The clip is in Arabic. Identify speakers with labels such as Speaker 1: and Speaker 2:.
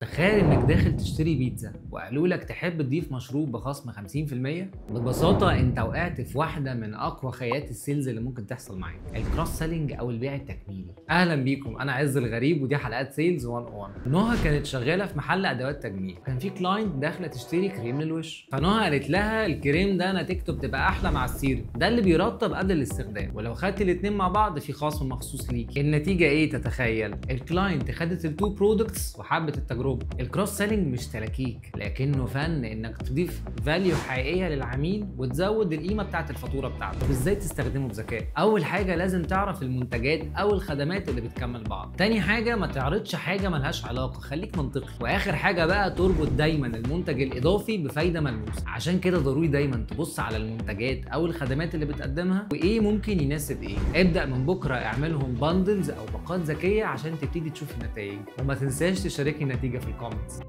Speaker 1: تخيل انك داخل تشتري بيتزا وقالوا لك تحب تضيف مشروب بخصم 50%. ببساطة انت وقعت في واحدة من اقوى خيات السيلز اللي ممكن تحصل معاك، الكروس سيلينج او البيع التكميلي. اهلا بيكم، انا عز الغريب ودي حلقات سيلز 101. نهى كانت شغالة في محل ادوات تجميل، كان في كلاينت داخلة تشتري كريم للوش، فنهى قالت لها الكريم ده نتيجته بتبقى احلى مع السيرم، ده اللي بيرطب قبل الاستخدام، ولو خدت الاتنين مع بعض في خصم مخصوص ليك. النتيجة ايه؟ تتخيل الكلاينت خدت التو برودكتس وحبت التجربة. الكروس سيلينج مش تلاكيك، لكنه فن انك تضيف فاليو حقيقيه للعميل وتزود القيمه بتاعه الفاتوره بتاعته. طب ازاي تستخدمه بذكاء؟ اول حاجه لازم تعرف المنتجات او الخدمات اللي بتكمل بعض. تاني حاجه ما تعرضش حاجه ملهاش علاقه، خليك منطقي. واخر حاجه بقى تربط دايما المنتج الاضافي بفايده ملموسه. عشان كده ضروري دايما تبص على المنتجات او الخدمات اللي بتقدمها وايه ممكن يناسب ايه. ابدا من بكره اعملهم باندلز او باقات ذكيه عشان تبتدي تشوف النتائج، وما تنساش تشاركني النتيجه في الكومنتس.